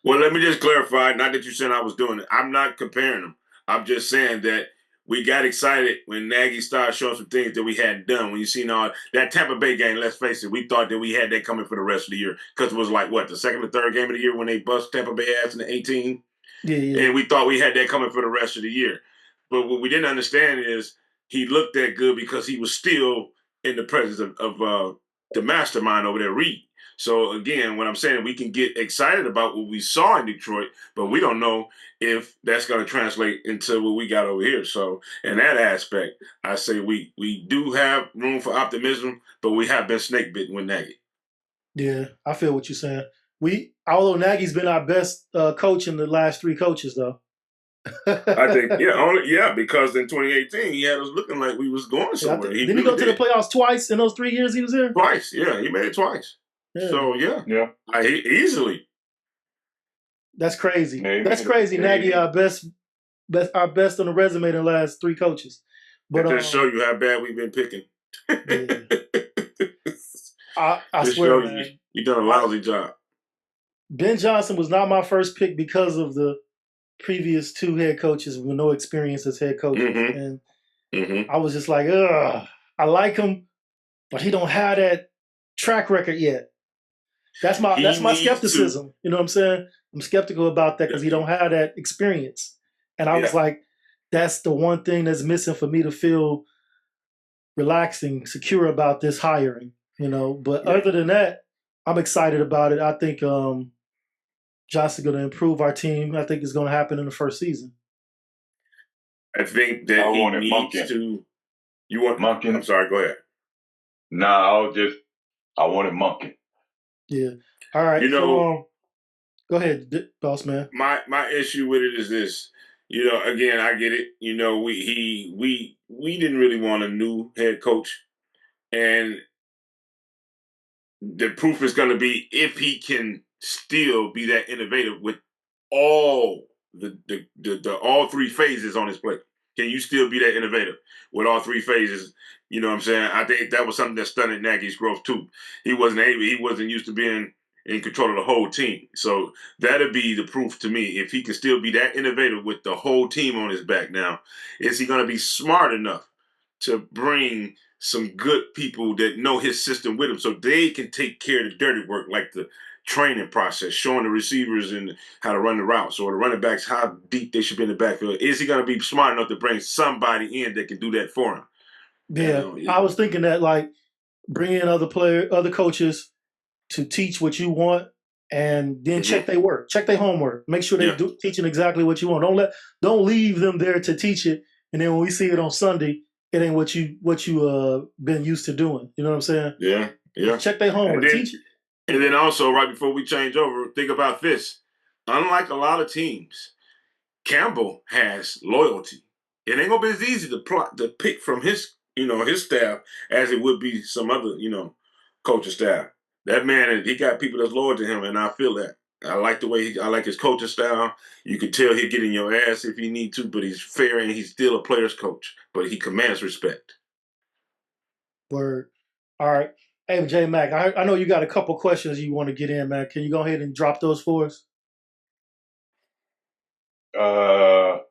Well, let me just clarify. Not that you said I was doing it. I'm not comparing them. I'm just saying that we got excited when Nagy started showing some things that we hadn't done. When you seen all that Tampa Bay game, let's face it, we thought that we had that coming for the rest of the year, because it was like, the second or third game of the year when they bust Tampa Bay ass in the 18? Yeah. And we thought we had that coming for the rest of the year. But what we didn't understand is he looked that good because he was still in the presence of the mastermind over there, Reid. So, again, what I'm saying, we can get excited about what we saw in Detroit, but we don't know if that's going to translate into what we got over here. So, in that aspect, I say we do have room for optimism, but we have been snake bitten with Nagy. Yeah, I feel what you're saying. Although Nagy's been our best coach in the last three coaches, though. I think, because in 2018 he had us looking like we was going somewhere. Didn't he go to the playoffs twice in those 3 years he was there? Twice, yeah, he made it twice. Yeah. So easily. That's crazy. That's crazy. Nagy, our best on the resume in the last three coaches. But just show you how bad we've been picking. I swear, man, you done a lousy job. Ben Johnson was not my first pick because of the previous two head coaches with no experience as head coaches, and I was just like, ugh. I like him, but he don't have that track record yet. That's my skepticism. You know what I'm saying? I'm skeptical about that because he don't have that experience. And I was like, that's the one thing that's missing for me to feel relaxing, secure about this hiring. But other than that, I'm excited about it. I think Johnson's going to improve our team. I think it's going to happen in the first season. I think that he needs to. You want Monken? I'm sorry. Go ahead. Nah, I wanted Monken. Yeah. All right. Go ahead, boss man. My issue with it is this. Again, I get it. We didn't really want a new head coach, and the proof is going to be if he can still be that innovative with all the all three phases on his plate. Can you still be that innovative with all three phases? You know what I'm saying? I think that was something that stunted Nagy's growth too. He wasn't used to being in control of the whole team. So that'd be the proof to me. If he can still be that innovative with the whole team on his back now, is he going to be smart enough to bring some good people that know his system with him so they can take care of the dirty work, like the training process, showing the receivers and how to run the routes, or the running backs how deep they should be in the backfield? Is he going to be smart enough to bring somebody in that can do that for him? Yeah, I was thinking that, like, bring in other coaches to teach what you want, and then check their work, check their homework, make sure they're teaching exactly what you want. Don't leave them there to teach it, and then when we see it on Sunday, it ain't what you been used to doing. You know what I'm saying? Yeah. Check their homework, teach it. And then also, right before we change over, think about this. Unlike a lot of teams, Campbell has loyalty. It ain't gonna be as easy to pick from his staff as it would be some other, coaching staff. That man, he got people that's loyal to him, and I feel that. I like the way I like his coaching style. You can tell he'll get in your ass if he need to, but he's fair and he's still a player's coach. But he commands respect. Word. All right. Hey, J Mac, I know you got a couple questions you want to get in, man. Can you go ahead and drop those for us? Wow.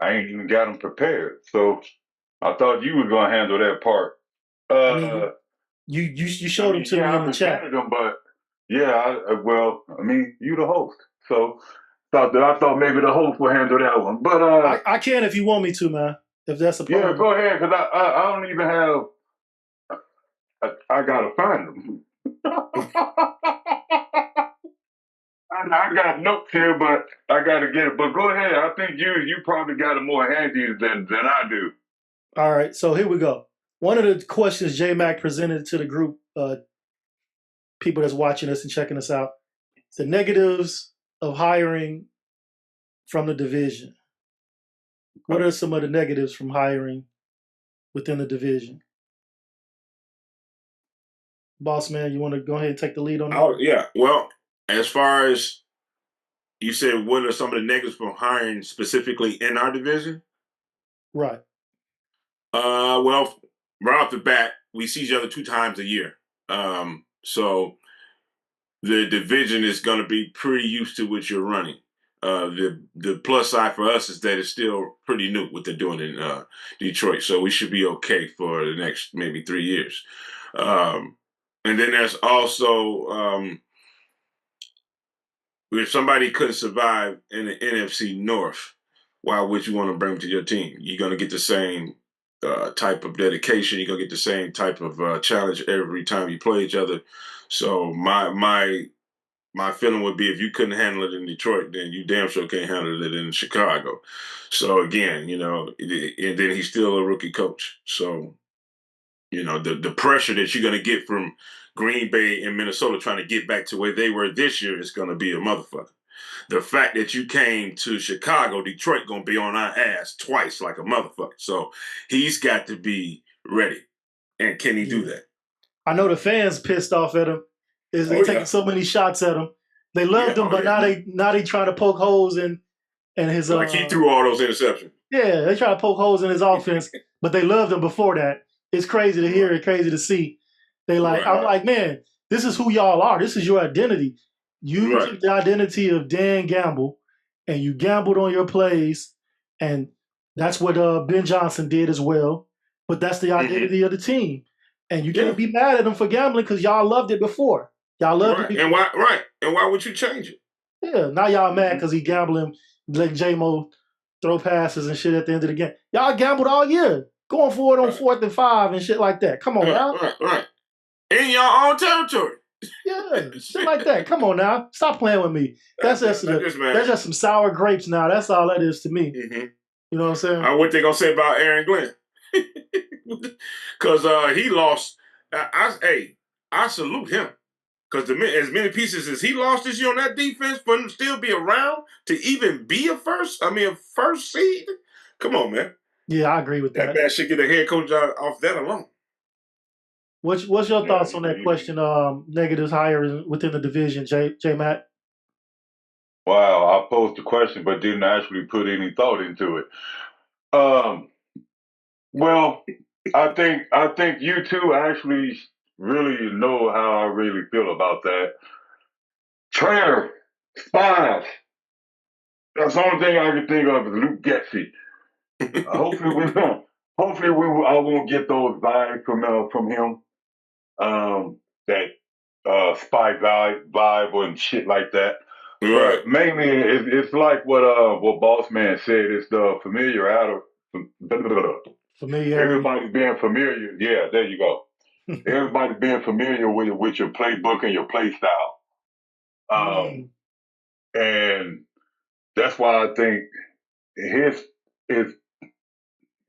I ain't even got them prepared, so I thought you were gonna handle that part. You showed them to me in the chat. Them, but Yeah, well, I mean, you the host, so I thought maybe the host would handle that one. But I can if you want me to, man. If that's a problem. Yeah, go ahead, because I don't even have. I gotta find them. I got notes here, but I gotta get it. But go ahead. I think you probably got it more handy than I do. All right, so here we go. One of the questions J Mac presented to the group, people that's watching us and checking us out, the negatives of hiring from the division. What are some of the negatives from hiring within the division? Boss man, you want to go ahead and take the lead on that? Oh, yeah. Well, as far as you said, what are some of the negatives from hiring specifically in our division? Right. Well, right off the bat, we see each other 2 times a year. So the division is going to be pretty used to what you're running. The plus side for us is that it's still pretty new what they're doing in Detroit. So we should be okay for the next maybe 3 years. And then there's also if somebody couldn't survive in the NFC North, why would you want to bring them to your team? You're going to get the same type of dedication. You're going to get the same type of challenge every time you play each other. So my feeling would be if you couldn't handle it in Detroit, then you damn sure can't handle it in Chicago. So again, and then he's still a rookie coach. So, the pressure that you're going to get from Green Bay and Minnesota trying to get back to where they were this year is going to be a motherfucker. The fact that you came to Chicago, Detroit going to be on our ass twice like a motherfucker. So he's got to be ready. And can he do that? I know the fans pissed off at him. They taking so many shots at him. They loved him, but now they trying to poke holes in his. Like he threw all those interceptions. Yeah, they try to poke holes in his offense, but they loved him before that. It's crazy to hear it, crazy to see. I'm like, man, this is who y'all are. This is your identity. You took the identity of Dan Gamble, and you gambled on your plays, and that's what Ben Johnson did as well. But that's the identity of the team. And you can't be mad at him for gambling because y'all loved it before. Y'all loved it before. And why would you change it? Yeah, now y'all mad because he gambling, letting J-Mo throw passes and shit at the end of the game. Y'all gambled all year, going for it on 4th and 5 and shit like that. Come on now. Right. In your own territory. Yeah, shit like that. Come on now. Stop playing with me. That's just some sour grapes now. That's all that is to me. Mm-hmm. You know what I'm saying? What they going to say about Aaron Glenn? Because he lost. I salute him. Because as many pieces as he lost this year on that defense, for him to still be around to even be a first seed. Come on, man. Yeah, I agree with that. That man should get a head coach off that alone. What's your thoughts on that question? Negatives higher within the division, J Matt. Wow, I posed the question but didn't actually put any thought into it. Well, I think you two actually really know how I really feel about that. Trainer, spies. That's the only thing I can think of is Luke Getsy. Hopefully I won't get those vibes from him. That spy vibe and shit like that. Right. But mainly, it's like what Boss Man said. It's the familiarity. Everybody's being familiar. Yeah, there you go. Everybody's being familiar with your playbook and your play style. And that's why I think his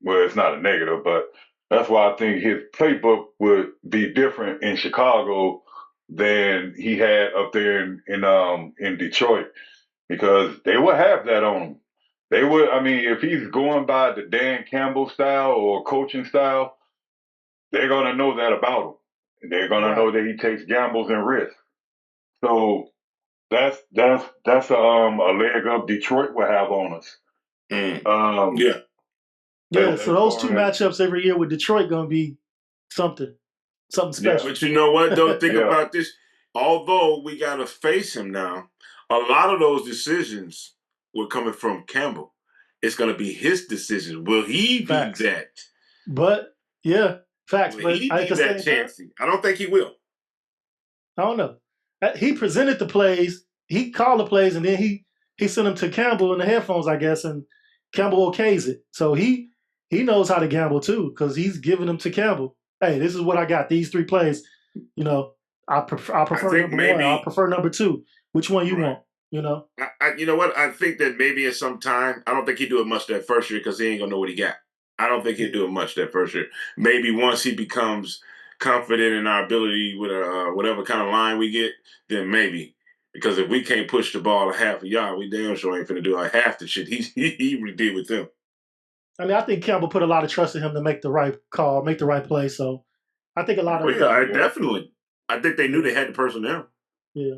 well, it's not a negative, but that's why I think his playbook would be different in Chicago than he had up there in Detroit, because they would have that on him. They would. I mean, if he's going by the Dan Campbell style or coaching style, they're gonna know that about him. They're gonna know that he takes gambles and risks. So that's a leg up Detroit will have on us. Yeah, so those 2 matchups every year with Detroit gonna be something special. Yeah, but you know what? Don't think about this. Although we gotta face him now, a lot of those decisions were coming from Campbell. It's gonna be his decision. Will he be that? But yeah, facts. Will he be that chancy? I don't think he will. I don't know. he presented the plays, he called the plays, and then he sent them to Campbell in the headphones, I guess, and Campbell okays it. So he knows how to gamble too, because he's giving them to Campbell. Hey, this is what I got. These 3 plays. You know, I prefer number 1. I prefer number 2. Which one you want? You know. You know what? I think that maybe in some time, I don't think he'd do it much that first year because he ain't gonna know what he got. I don't think he'd do it much that first year. Maybe once he becomes confident in our ability with whatever kind of line we get, then maybe. Because if we can't push the ball a half a yard, we damn sure ain't finna do like half the shit he did with them. I mean, I think Campbell put a lot of trust in him to make the right call, make the right play. So I think a lot of definitely. I think they knew they had the personnel. Yeah.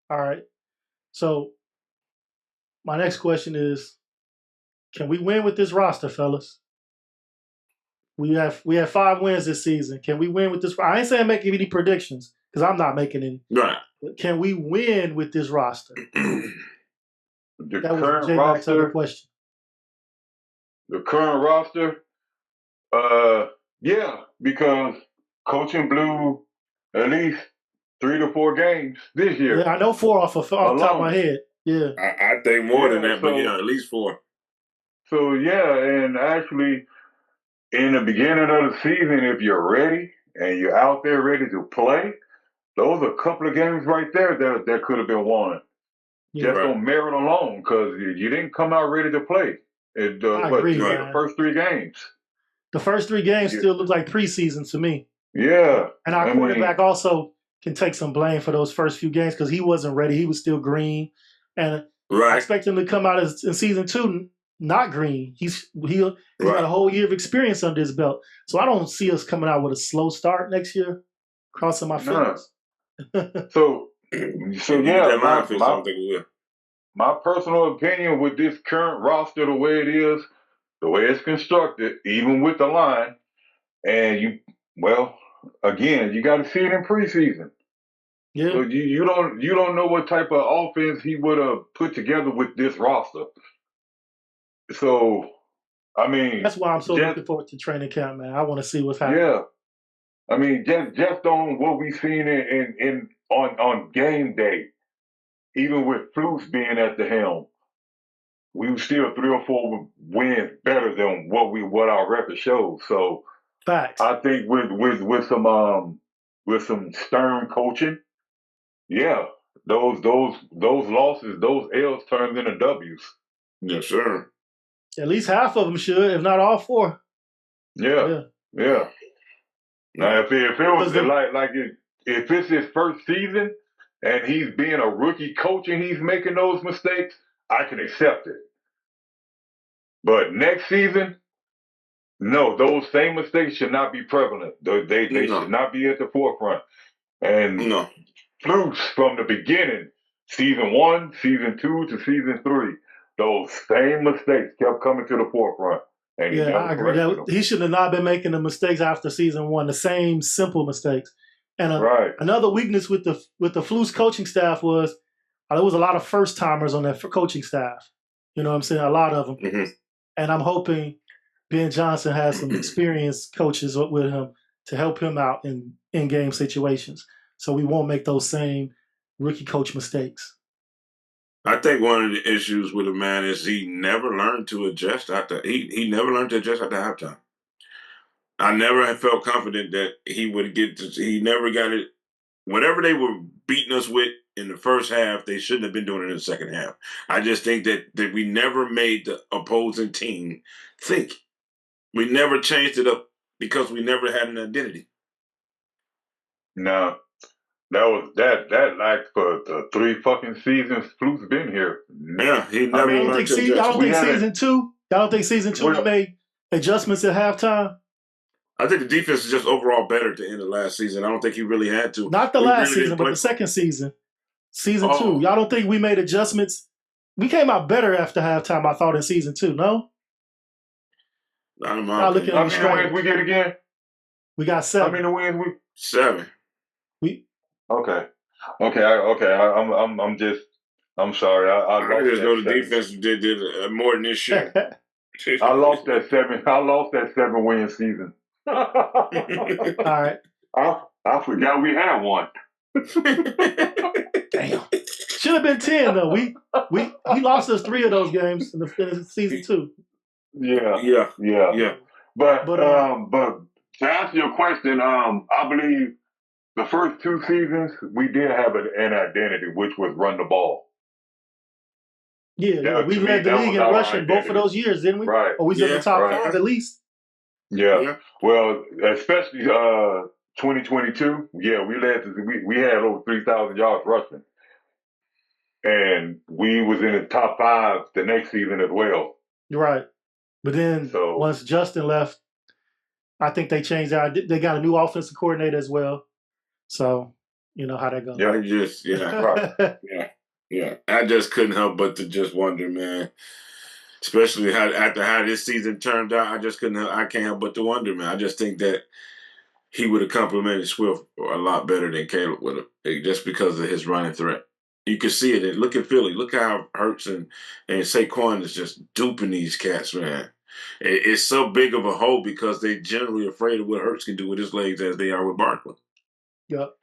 All right. So my next question is, can we win with this roster, fellas? We have 5 wins this season. Can we win with this? I ain't saying make any predictions because I'm not making any. Right. Can we win with this roster? The that was J-Mac's other question. The current roster, yeah, because coaching blew at least 3 to 4 games this year. Yeah, I know 4 off the top of my head. Yeah, I think more than that, but at least 4. So yeah, and actually, in the beginning of the season, if you're ready and you're out there ready to play, those are a couple of games right there that could have been won. Yeah, just on merit alone, because you didn't come out ready to play. The first 3 games. The first 3 games still look like preseason to me. Yeah. And our quarterback also can take some blame for those first few games because he wasn't ready. He was still green. And I expect him to come out in season 2 not green. He's got a whole year of experience under his belt. So I don't see us coming out with a slow start next year, crossing my fingers. So yeah, my personal opinion with this current roster, the way it is, the way it's constructed, even with the line, and again, you got to see it in preseason. Yeah. So you don't know what type of offense he would have put together with this roster. So, I mean, that's why I'm so looking forward to training camp, man. I want to see what's happening. Yeah, I mean, just on what we've seen on game day, even with Flus being at the helm, we were still 3 or 4 wins better than what our record shows. So, facts. I think with some stern coaching, yeah, those losses, those L's turned into W's. Yes, sir. At least half of them should, if not all 4. Yeah. Now, if it was if it's his first season and he's being a rookie coach and he's making those mistakes, I can accept it. But next season, no, those same mistakes should not be prevalent. They should not be at the forefront. And Flus from the beginning, season 1, season 2 to season 3, those same mistakes kept coming to the forefront. And I agree. He should have not been making the mistakes after season 1, the same simple mistakes. And another weakness with the Flus coaching staff was there was a lot of first timers on that coaching staff. You know what I'm saying? A lot of them. Mm-hmm. And I'm hoping Ben Johnson has some experienced coaches with him to help him out in game situations, so we won't make those same rookie coach mistakes. I think one of the issues with him, man, is he never learned to adjust he never learned to adjust at the halftime. I never have felt confident that he would he never got it. Whatever they were beating us with in the first half, they shouldn't have been doing it in the second half. I just think that we never made the opposing team think. We never changed it up because we never had an identity. No. That lacked for the 3 fucking seasons Flus been here. Yeah, he never. I don't think season 2. I don't think season 2 we made adjustments at halftime. I think the defense is just overall better at the end of last season. I don't think he really had to. Not the last season, but the second season. Season 2. Y'all don't think we made adjustments? We came out better after halftime, I thought, in season 2, no? Not in my opinion. How many wins we get again? We got 7. How many wins we? 7. Okay. I'm sorry. I just know the defense did more than this shit. I lost that 7-win season. All right. I forgot we had one. Damn. Should have been 10 though. He lost us 3 of those games in the season 2. Yeah. But to answer your question, I believe the first 2 seasons we did have an identity, which was run the ball. Yeah, we led the league in rushing both of those years, didn't we? Right. Or we was in the top 5 at least. Yeah. Well, especially 2022. Yeah, we had over 3,000 yards rushing, and we was in the top 5 the next season as well. Right, but then once Justin left, I think they changed that. They got a new offensive coordinator as well. So you know how that goes. Yeah. I just couldn't help but to just wonder, man. Especially after how this season turned out, I can't help but to wonder, man. I just think that he would have complimented Swift a lot better than Caleb would have, just because of his running threat. You can see it. And look at Philly. Look how Hurts and Saquon is just duping these cats, man. It's so big of a hole because they're generally afraid of what Hurts can do with his legs as they are with Barkley. Yep.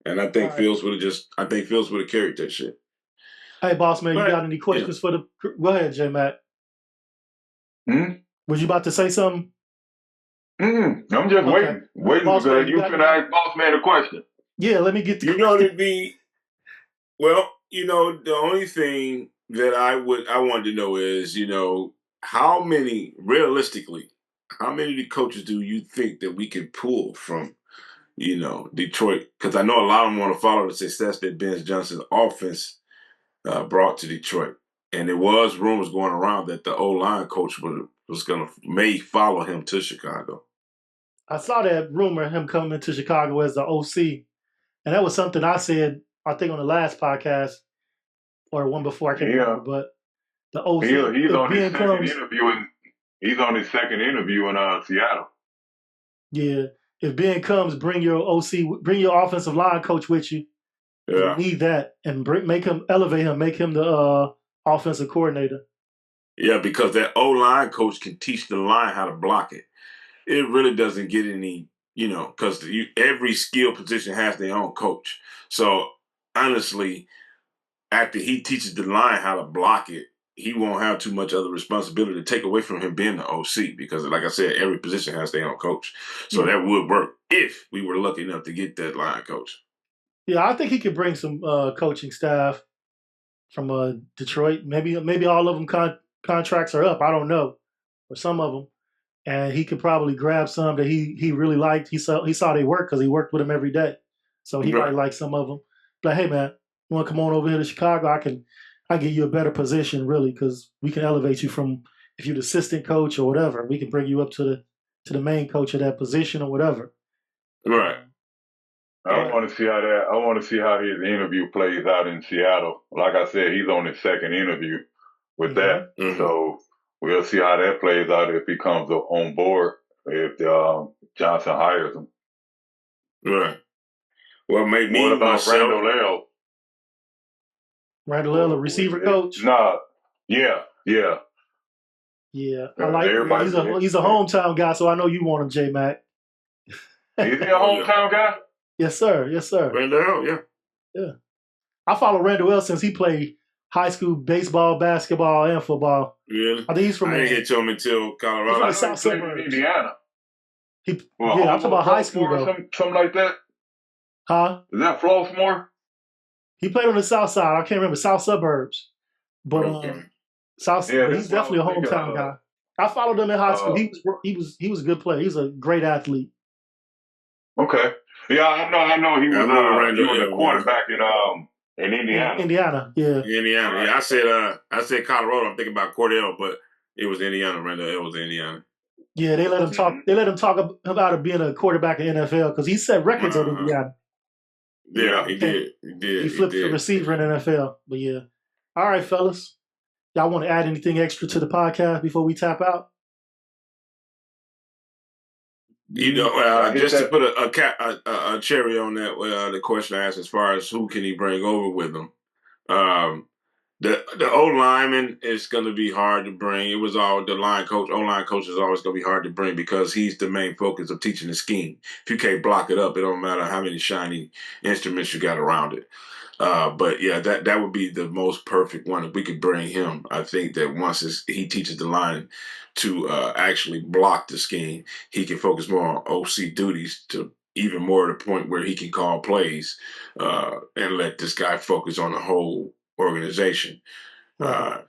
And I think Fields would have carried that shit. Hey, boss man, you got any questions for the? Go ahead, J Mac. Was you about to say something? I'm just waiting because you can ask boss man a question. Yeah, let me get the. The only thing that I wanted to know is, how many of the coaches do you think that we can pull from, Detroit? Because I know a lot of them want to follow the success that Ben Johnson's offense brought to Detroit. And there was rumors going around that the O-line coach may follow him to Chicago. I saw that rumor, him coming to Chicago as the OC. And that was something I said, I think on the last podcast or one before, I can't remember. But the OC. He's on his second interview. He's on his second interview in Seattle. Yeah. If Ben comes, bring your OC, bring your offensive line coach with you. Yeah. You need that and elevate him, make him the offensive coordinator. Yeah, because that O-line coach can teach the line how to block it. It really doesn't get any, because every skill position has their own coach. So honestly, after he teaches the line how to block it, he won't have too much other responsibility to take away from him being the OC because, like I said, every position has their own coach. So that would work if we were lucky enough to get that line coach. Yeah, I think he could bring some coaching staff from Detroit. Maybe all of them contracts are up. I don't know, or some of them, and he could probably grab some that he really liked. He saw they work because he worked with them every day, so he might like some of them. But hey, man, you want to come on over here to Chicago? I give you a better position, really, because we can elevate you from if you're the assistant coach or whatever. We can bring you up to the main coach of that position or whatever. Right. I want to see how his interview plays out in Seattle. Like I said, he's on his second interview with that. Mm-hmm. So we'll see how that plays out if he comes on board, if Johnson hires him. Right. Well, maybe what about Randall L? Randall L, a receiver coach? Nah. Yeah. I like him. He's a hometown guy, so I know you want him, J-Mac. Is he a hometown guy? Yes, sir. Randall L, yeah. I follow Randall L since he played high school baseball, basketball, and football. Really? I think he's from. I didn't get to him until Colorado. He's from the South suburbs. Indiana. I'm talking about high school though. Something like that. Huh? Is that Flossmoor? He played on the south side. I can't remember, south suburbs. But he's definitely a hometown guy. I followed him in high school. He was a good player. He's a great athlete. Okay. Yeah, I know he was a quarterback in Indiana. Indiana. Yeah, I said Colorado. I'm thinking about Cordell, but it was Indiana. Randall L was Indiana. Yeah, they let him talk. They let him talk about it being a quarterback in NFL because he set records in Indiana. Yeah, he did. He flipped the receiver in NFL. But yeah. All right, fellas. Y'all want to add anything extra to the podcast before we tap out? Just to put a cherry on that, the question I asked as far as who can he bring over with him. The O lineman is going to be hard to bring. It was all the line coach. O line coach is always going to be hard to bring because he's the main focus of teaching the scheme. If you can't block it up, it don't matter how many shiny instruments you got around it. But yeah, that would be the most perfect one if we could bring him. I think that once he teaches the line to actually block the scheme, he can focus more on OC duties to even more to the point where he can call plays and let this guy focus on the whole organization. And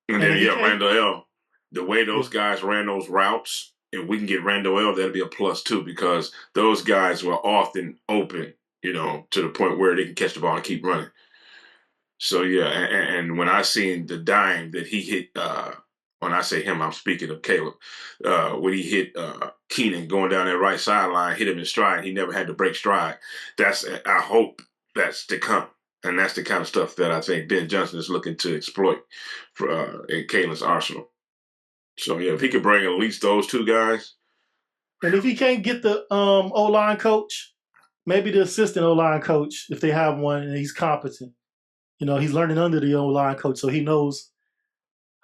then Randall L. The way those guys ran those routes, if we can get Randall L, that'll be a plus too because those guys were often open, to the point where they can catch the ball and keep running. So yeah, and when I seen the dime that he hit, when I say him, I'm speaking of Caleb, when he hit Keenan going down that right sideline, hit him in stride, he never had to break stride. I hope that's to come. And that's the kind of stuff that I think Ben Johnson is looking to exploit in Kalen's arsenal. So, yeah, if he could bring at least those two guys. And if he can't get the O-line coach, maybe the assistant O-line coach, if they have one and he's competent. He's learning under the O-line coach, so he knows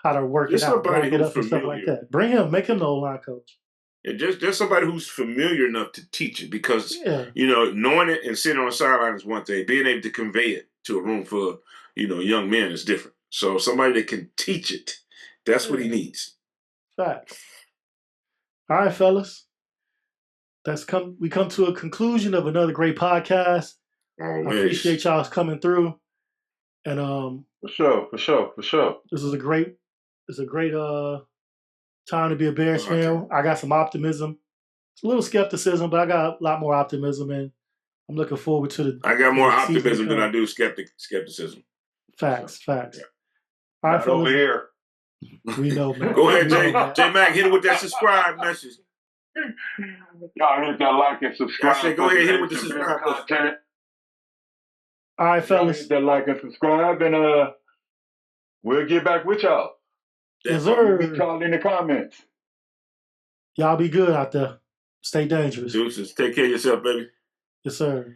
how to work it out, break it up and stuff like that. Bring him, make him the O-line coach. Yeah, just somebody who's familiar enough to teach it because, knowing it and sitting on the sideline is one thing. Being able to convey it to a room full of, young men is different. So somebody that can teach it, that's what he needs. Facts. All right, fellas. We come to a conclusion of another great podcast. Always. I appreciate y'all coming through. And For sure. This is a great time to be a Bears fan. I got some optimism. It's a little skepticism, but I got a lot more optimism, and I'm looking forward to the. I got more optimism than I do skepticism. Facts. Yeah. All right, over here. We know, man. Go ahead, J Mac, hit it with that subscribe message. Y'all hit that like and subscribe. I said, go ahead, hit it with the subscribe message. All right, fellas. Hit that like and subscribe, and we'll get back with y'all. Yes, sir. Be called in the comments. Y'all be good out there. Stay dangerous. Deuces. Take care of yourself, baby. Yes, sir.